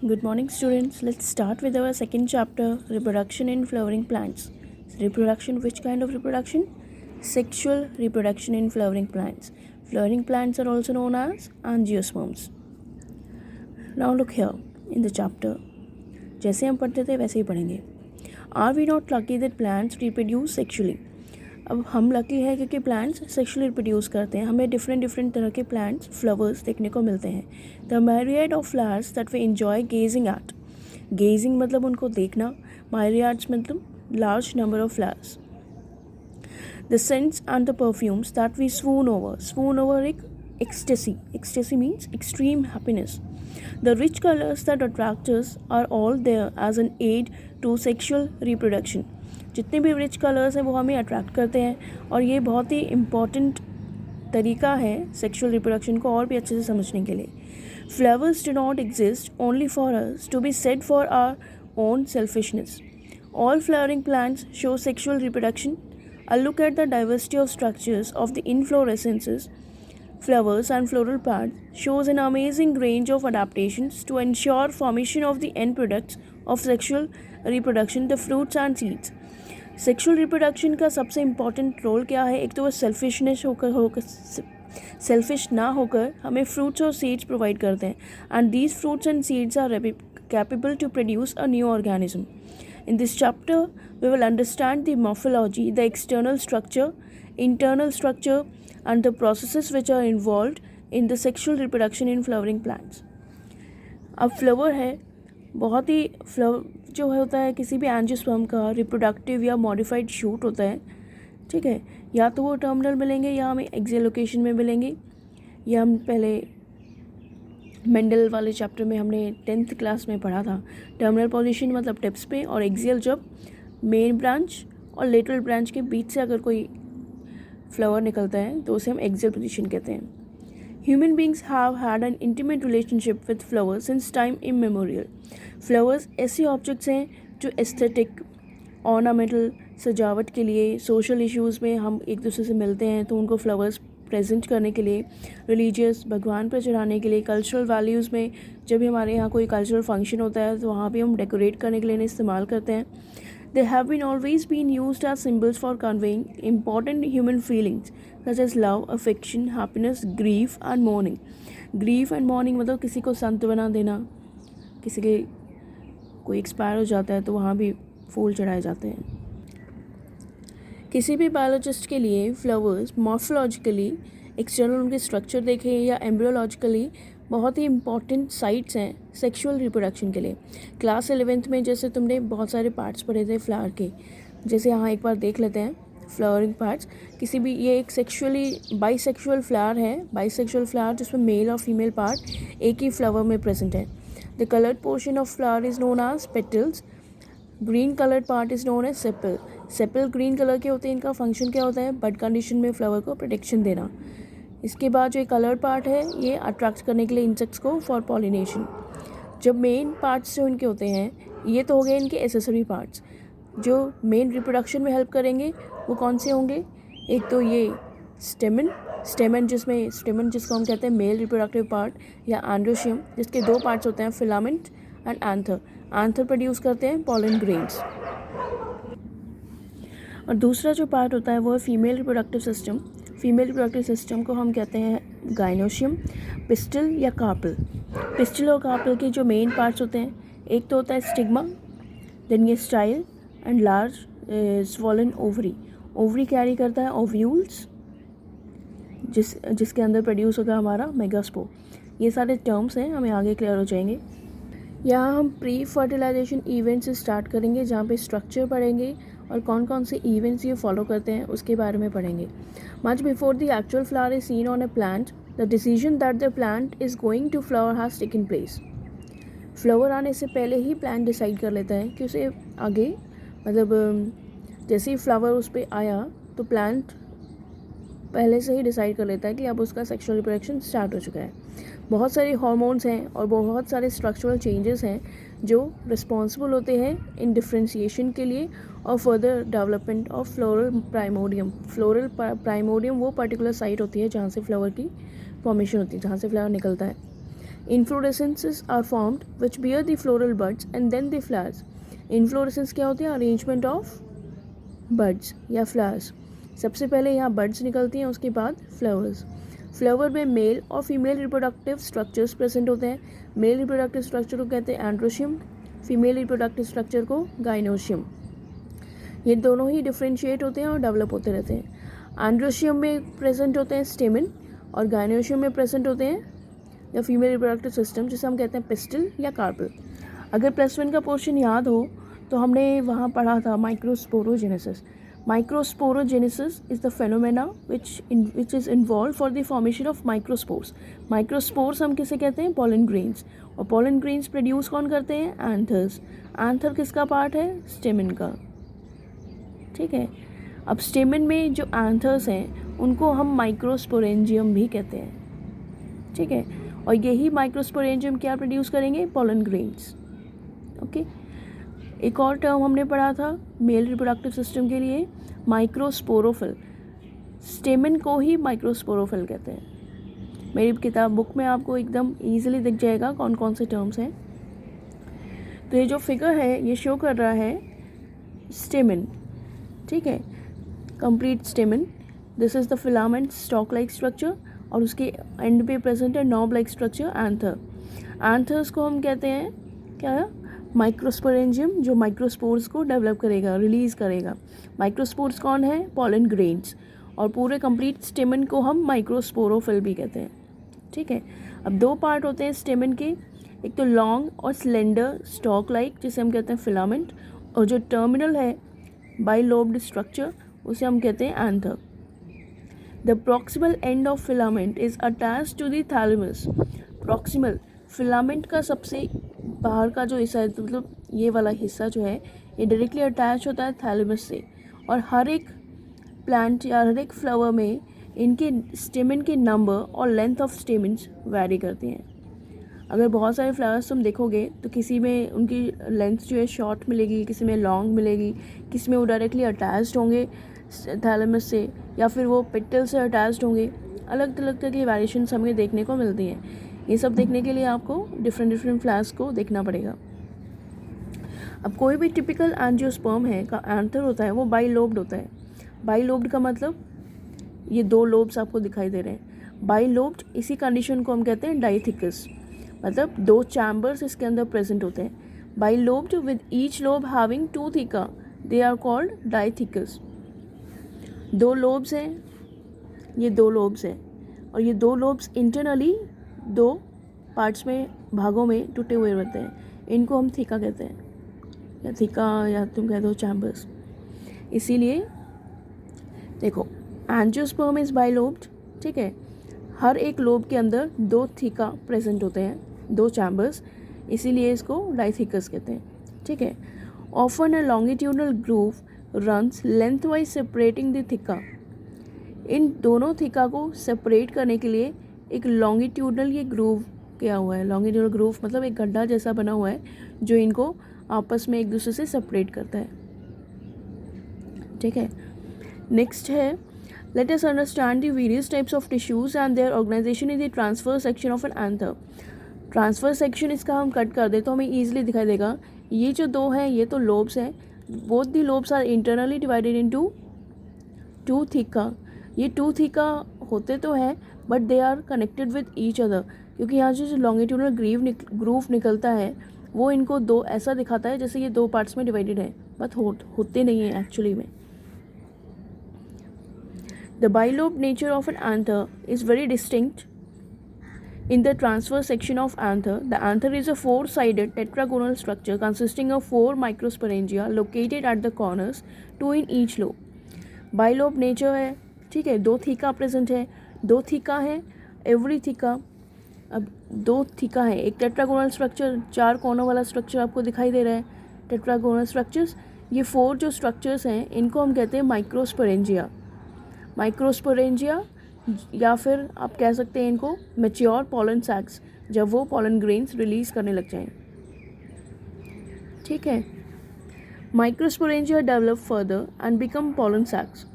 Good morning, students. Let's start with our second chapter, reproduction in flowering plants. Reproduction, which kind of reproduction? Sexual reproduction in flowering plants. Flowering plants are also known as angiosperms. Now look here in the chapter. जैसे हम पढ़ते थे वैसे ही पढ़ेंगे. Are we not lucky that plants reproduce sexually? अब हम lucky है क्योंकि प्लांट्स सेक्शुअली रिप्रोड्यूस करते हैं. हमें डिफरेंट तरह के प्लांट्स फ्लावर्स देखने को मिलते हैं. The myriad of flowers that we enjoy gazing at. Gazing मतलब उनको देखना, myriads मतलब large number of flowers. The scents and the perfumes that we swoon over. swoon over एक ecstasy means extreme happiness. The rich colors that attract us are all there as an aid to sexual reproduction. जितने भी rich colours हैं वो हमें attract करते हैं और ये बहुत ही इम्पॉर्टेंट तरीका है सेक्सुअल रिप्रोडक्शन को और भी अच्छे से समझने के लिए. Flowers do not exist only for us to be said for our own selfishness. All flowering plants show sexual reproduction. A look at the diversity of structures of the inflorescences, flowers and floral parts shows an amazing range of adaptations to ensure formation of the end products of sexual reproduction, the fruits and seeds. Sexual reproduction का सबसे important role क्या है? एक तो वो selfish ना होकर हमें फ्रूट्स और सीड्स प्रोवाइड करते हैं. And these fruits and seeds are capable to produce a new organism. In this chapter, we will understand the morphology, the external structure, internal structure, and the processes which are involved in the sexual reproduction in flowering plants. अब flower है, बहुत ही flower जो होता है किसी भी angiosperm का reproductive या मॉडिफाइड शूट होता है. ठीक है, या तो वो टर्मिनल मिलेंगे या हमें एक्सियल लोकेशन में मिलेंगे. या हम पहले मेंडल वाले चैप्टर में हमने 10th क्लास में पढ़ा था. टर्मिनल पोजीशन मतलब टिप्स पे, और एक्सियल जब मेन ब्रांच और लेटरल ब्रांच के बीच से अगर कोई फ्लावर निकलता है तो उसे हम एक्सियल पोजीशन कहते हैं. Human beings have had an intimate relationship with flowers since time immemorial. Flowers ऐसे ऑब्जेक्ट्स हैं जो एस्थेटिक, ऑर्नामेंटल, सजावट के लिए, सोशल इश्यूज़ में हम एक दूसरे से मिलते हैं तो उनको फ्लावर्स प्रेजेंट करने के लिए, रिलीजियस, भगवान पर चढ़ाने के लिए, कल्चरल वैल्यूज़ में जब भी हमारे यहाँ कोई कल्चरल फंक्शन होता है तो वहाँ भी हम डेकोरेट करने के लिए इन्हें इस्तेमाल करते हैं. They have been always been used as symbols for conveying important human feelings such as love, affection, happiness, grief and mourning. Grief and mourning मतलब किसी को सांत्वना देना, किसी के कोई एक्सपायर हो जाता है तो वहाँ भी फूल चढ़ाए जाते हैं. किसी भी बायोलॉजिस्ट के लिए फ्लावर्स मॉर्फोलॉजिकली एक्सटर्नल उनके स्ट्रक्चर देखें या एम्ब्रियोलॉजिकली बहुत ही इंपॉर्टेंट साइट्स हैं सेक्सुअल रिप्रोडक्शन के लिए. क्लास 11th में जैसे तुमने बहुत सारे पार्ट्स पढ़े थे फ्लावर के, जैसे यहाँ एक बार देख लेते हैं फ्लावरिंग पार्ट्स. किसी भी, ये एक सेक्सुअली बाइसेक्सुअल फ्लावर है, बाइसेक्सुअल फ्लावर जिसमें मेल और फीमेल पार्ट एक ही फ्लावर में प्रेजेंट है. The coloured portion of flower is known as petals. Green coloured part is known as sepal. Sepal green colour के होते हैं. इनका फंक्शन क्या होता है? बड कंडीशन में फ्लावर को प्रोटेक्शन देना. इसके बाद जो कलर्ड पार्ट है ये अट्रैक्ट करने के लिए इंसेक्ट्स को फॉर पॉलिनेशन. जब मेन पार्ट्स जो इनके होते हैं ये तो हो गए इनके एसेसरी पार्ट्स. जो मेन रिप्रोडक्शन में हेल्प करेंगे वो कौन से होंगे? एक तो ये स्टेमन जिसको हम कहते हैं मेल रिप्रोडक्टिव पार्ट, या एंड्रोशियम जिसके दो पार्ट्स होते हैं, filament and anther. Anther produce करते हैं पॉलन ग्रेन्स. और दूसरा जो पार्ट होता है वो है female reproductive system. Female reproductive system को हम कहते हैं गाइनोशियम, पिस्टल या कार्पल. पिस्टल और कार्पल के जो मेन पार्ट्स होते हैं, एक तो होता है स्टिग्मा, देन ये style and large swollen ovary. Ovary carry करता है ओव्यूल्स जिसके अंदर प्रोड्यूस होगा हमारा मेगास्पोर. ये सारे टर्म्स हैं, हमें आगे क्लियर हो जाएंगे. यहाँ हम प्री फर्टिलाइजेशन इवेंट से स्टार्ट करेंगे जहाँ पे स्ट्रक्चर पढ़ेंगे और कौन कौन से इवेंट्स ये फॉलो करते हैं उसके बारे में पढ़ेंगे. Much before the actual flower is seen on a plant, the decision that the plant is going to flower has taken place. Flower आने से पहले ही प्लांट डिसाइड कर लेता है कि उसे आगे, मतलब जैसे ही फ्लावर उस पर आया तो प्लांट पहले से ही डिसाइड कर लेता है कि अब उसका सेक्सुअल रिप्रोडक्शन स्टार्ट हो चुका है. बहुत सारे हार्मोन्स हैं और बहुत सारे स्ट्रक्चरल चेंजेस हैं जो रिस्पॉन्सिबल होते हैं इन डिफ्रेंशिएशन के लिए और further development of floral primordium. Floral primordium वो पर्टिकुलर साइट होती है जहाँ से फ्लावर की फॉर्मेशन होती है, जहाँ से फ्लावर निकलता है. Inflorescences are formed which bear the floral buds and then the flowers. Inflorescence क्या होती है? अरेंजमेंट ऑफ बड्स या फ्लावर्स. सबसे पहले यहाँ बड्स निकलती हैं, उसके बाद फ्लावर्स. फ्लावर में मेल और फीमेल रिप्रोडक्टिव स्ट्रक्चर्स प्रेजेंट होते हैं. मेल रिप्रोडक्टिव स्ट्रक्चर को कहते हैं एंड्रोशियम, फीमेल रिप्रोडक्टिव स्ट्रक्चर को गाइनोशियम. ये दोनों ही डिफ्रेंशिएट होते हैं और डेवलप होते रहते हैं. एंड्रोशियम में प्रेजेंट होते हैं स्टेमन और गाइनोशियम में प्रेजेंट होते हैं या फीमेल रिप्रोडक्टिव सिस्टम, जिसे हम कहते हैं पिस्टल या कार्पल. अगर +1 का पोर्शन याद हो तो हमने वहाँ पढ़ा था microsporogenesis. Microsporogenesis is the phenomena which is involve for the formation of microspores. Microspores हम किसे कहते हैं? Pollen grains. और पॉलन ग्रेन्स प्रोड्यूस कौन करते हैं? एंथर्स. एंथर किसका पार्ट है? स्टेमन का. ठीक है. अब स्टेमन में जो एंथर्स हैं उनको हम माइक्रोस्पोरेंजियम भी कहते हैं. ठीक है. और यही माइक्रोस्पोरेंजियम क्या प्रोड्यूस करेंगे? Pollen grains. ओके. एक और टर्म हमने पढ़ा था मेल रिप्रोडक्टिव सिस्टम के लिए, माइक्रोस्पोरोफिल. स्टेमन को ही माइक्रोस्पोरोफिल कहते हैं. मेरी किताब बुक में आपको एकदम ईजिली दिख जाएगा कौन कौन से टर्म्स हैं. तो ये जो फिगर है ये शो कर रहा है स्टेमन. ठीक है. Complete स्टेमन. This is the filament stock like structure और उसके एंड पे प्रेजेंट है knob like structure anther. Anthers को हम कहते हैं क्या? माइक्रोस्पोरेंजियम, जो माइक्रोस्पोर्स को डेवलप करेगा, रिलीज़ करेगा. माइक्रोस्पोर्स कौन है? Pollen grains. और पूरे कंप्लीट स्टेमन को हम माइक्रोस्पोरोफिल भी कहते हैं. ठीक है. अब दो पार्ट होते हैं स्टेमन के, एक तो लॉन्ग और स्लेंडर स्टॉक लाइक जिसे हम कहते हैं फिलामेंट, और जो टर्मिनल है बाइलोब्ड स्ट्रक्चर उसे हम कहते हैं anther. The proximal end of filament is attached to the thalamus. Proximal filament का सबसे बाहर का जो हिस्सा है, मतलब ये वाला हिस्सा जो है, ये डायरेक्टली अटैच होता है थैलेमस से. और हर एक प्लांट या हर एक फ्लावर में इनके स्टेमन के नंबर और लेंथ ऑफ स्टेमन्स वैरी करती हैं. अगर बहुत सारे फ्लावर्स तुम देखोगे तो किसी में उनकी लेंथ जो है शॉर्ट मिलेगी, किसी में लॉन्ग मिलेगी, किसी में वो डायरेक्टली अटैच्ड होंगे थैलेमस से या फिर वो पेटल से अटैच्ड होंगे. अलग अलग तरह की वेरिएशंस हमें देखने को मिलती हैं. ये सब देखने के लिए आपको डिफरेंट फ्लावर्स को देखना पड़ेगा. अब कोई भी टिपिकल एंजियोस्पर्म है का एंथर होता है वो बाइलोब्ड होता है. बाइलोब्ड का मतलब ये दो लोब्स आपको दिखाई दे रहे हैं. बाइलोब्ड इसी कंडीशन को हम कहते हैं डाइथिकस, मतलब दो चैम्बर्स इसके अंदर प्रेजेंट होते हैं. Bilobed with each lobe having 2 theca, they are called डाइथिकस. दो लोब्स हैं, ये दो लोब्स हैं और ये दो लोब्स इंटरनली दो पार्ट्स में, भागों में टूटे हुए रहते हैं. इनको हम थीका कहते हैं, या थीका या तुम कह दो चैम्बर्स. इसीलिए देखो एंजियोस्पर्म इज बाइलोब्ड. ठीक है. हर एक लोब के अंदर 2 थीका प्रेजेंट होते हैं, 2 चैम्बर्स, इसीलिए इसको डाइथिकस कहते हैं. ठीक है. Often a longitudinal groove runs lengthwise separating the theca. इन दोनों थीका को सेपरेट करने के लिए एक लॉन्गिट्यूडनल ये ग्रूव किया हुआ है. लॉन्गिट्यूडनल ग्रूव मतलब एक गड्ढा जैसा बना हुआ है जो इनको आपस में एक दूसरे से सेपरेट करता है. ठीक है. नेक्स्ट है, let us understand the various types of tissues and their organisation in the transfer section of an anther. Transfer section इसका हम कट कर दे तो हमें ईजिली दिखाई देगा. ये जो दो हैं ये तो लोब्स हैं. Both the lobes are internally divided into 2 theca. ये 2 थीका होते तो हैं but they are connected with each other, क्योंकि यहाँ जो लॉन्गिट्यूडनल ग्रूव निकलता है वो इनको दो ऐसा दिखाता है जैसे ये 2 पार्ट्स में डिवाइडेड है, बट होते नहीं हैं एक्चुअली में. The bilobe nature of an anther is very distinct in the transverse section of anther. The anther is a 4-sided tetragonal structure consisting of 4 microsporangia located at the corners, 2 in each lobe. Bilobe nature है. ठीक है. 2 theca present है, 2 theca है every theca. अब 2 theca है, एक tetragonal structure, 4 corner वाला structure आपको दिखाई दे रहा है, टेट्रागोनल स्ट्रक्चर्स. ये 4 जो स्ट्रक्चर्स हैं इनको हम कहते हैं माइक्रोस्पोरेंजिया. माइक्रोस्पोरेंजिया या फिर आप कह सकते हैं इनको मैच्योर पॉलन सैक्स, जब वो पॉलन ग्रेन्स रिलीज करने लग जाएं. ठीक है. Microsporangia develop further and become pollen sacs.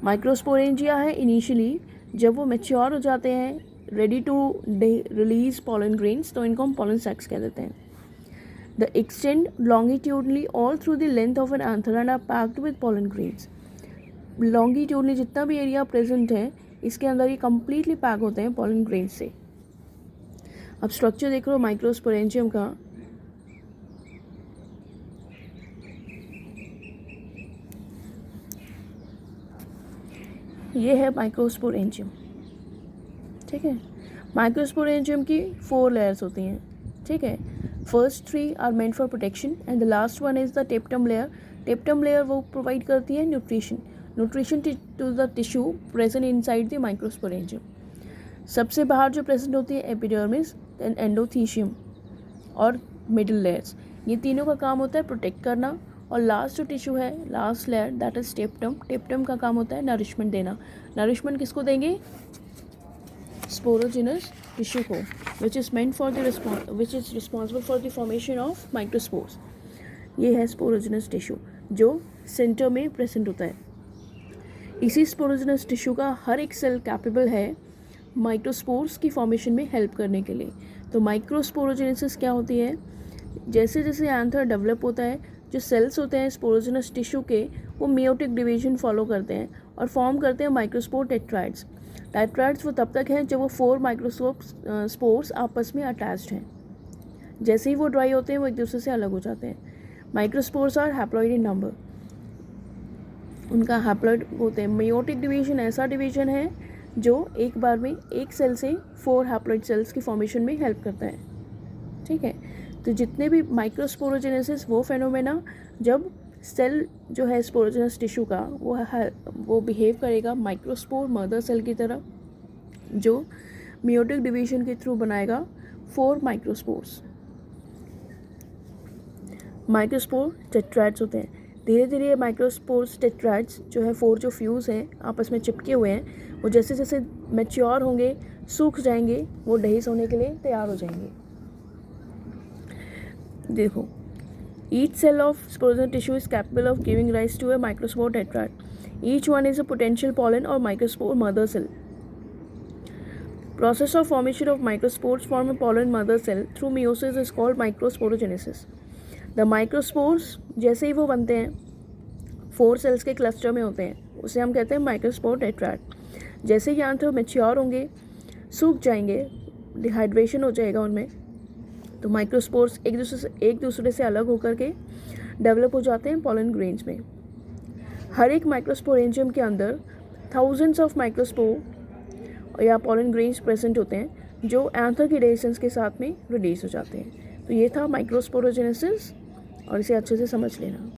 Microsporangia है इनिशियली, जब वो मैच्योर हो जाते हैं ready to release pollen grains, तो इनको हम पॉलन सैक्स कह देते हैं. They extend longitudinally all through the length of an anther and are packed with pollen grains. Longitudinally जितना भी एरिया प्रेजेंट है इसके अंदर ये कम्प्लीटली पैक होते हैं पॉलन ग्रेन्स से. अब स्ट्रक्चर देख लो माइक्रोस्पोरेंजियम का. ये है माइक्रोस्पोरेंजियम. ठीक है, माइक्रोस्पोरेंजियम की 4 लेयर्स होती हैं. ठीक है, first 3 are meant for protection and the last one is the tapetum layer. Tapetum layer वो प्रोवाइड करती है nutrition to the tissue present inside the microsporangium. सबसे बाहर जो प्रेजेंट होती है एपिडर्मिस, देन एंडोथीशियम और मिडिल लेयर्स. ये तीनों का काम होता है प्रोटेक्ट करना. और लास्ट जो टिश्यू है, लास्ट लेयर, दैट इज टेप्टम. टेप्टम का काम होता है नरिशमेंट देना. नरिशमेंट किसको देंगे? स्पोरोजिनस टिश्यू को, which is responsible for the formation of microspores. ये है स्पोरोजिनस टिश्यू जो सेंटर में प्रेजेंट होता है. इसी स्पोरोजिनस टिश्यू का हर एक सेल कैपेबल है माइक्रोस्पोर्स की फॉर्मेशन में हेल्प करने के लिए. तो माइक्रोस्पोरोजेनेसिस क्या होती है? जैसे जैसे एंथर डेवलप होता है, जो सेल्स होते हैं स्पोरोजिनस टिश्यू के, वो मेयोटिक डिवीजन फॉलो करते हैं और फॉर्म करते हैं माइक्रोस्पोर टेट्राइड्स. टेट्राइड्स वो तब तक हैं जब वो 4 माइक्रोस्पोर्स आपस में अटैच्ड हैं. जैसे ही वो ड्राई होते हैं वो एक दूसरे से अलग हो जाते हैं. Microspores are haploid in number. उनका हैप्लॉइड होते हैं. मेयोटिक डिवीजन ऐसा डिवीजन है जो एक बार में एक सेल से 4 हैप्लॉइड सेल्स की फॉर्मेशन में हेल्प करता है. ठीक है, तो जितने भी माइक्रोस्पोरोजेनेसिस वो फेनोमेना जब सेल जो है स्पोरोजिनस टिश्यू का वो बिहेव करेगा माइक्रोस्पोर मदर सेल की तरह, जो मेयोटिक डिवीजन के थ्रू बनाएगा 4 माइक्रोस्पोर्स. मैक्रोस्पोर टेट्राइड्स होते हैं. धीरे धीरे ये माइक्रोस्पोर्स टेट्राइड्स जो है 4 जो फ्यूज़ हैं आपस में चिपके हुए हैं, वो जैसे जैसे मैच्योर होंगे, सूख जाएंगे, वो डहीस होने के लिए तैयार हो जाएंगे. देखो, each cell of sporogenous tissue is capable of giving rise to a microspore tetrad. Each one is a potential pollen or microspore mother cell. Process of formation of microspores form a pollen mother cell through meiosis is called microsporogenesis. The microspores जैसे ही वो बनते हैं 4 sales के cluster में होते हैं, उसे हम कहते हैं माइक्रोस्पोर टेट्राड. जैसे ही एंथर मैच्योर होंगे, सूख जाएंगे, डिहाइड्रेशन हो जाएगा उनमें, तो माइक्रोस्पोर्स एक दूसरे से अलग होकर के डेवलप हो जाते हैं पॉलन ग्रेन्स में. हर एक माइक्रोस्पोरेंजियम के अंदर थाउजेंड्स ऑफ माइक्रोस्पोर या पॉलन ग्रेन्स प्रेजेंट होते हैं जो एंथर की डेसेंस के साथ में रिलीज हो जाते हैं. तो ये था माइक्रोस्पोरोजेनेसिस और इसे अच्छे से समझ लेना.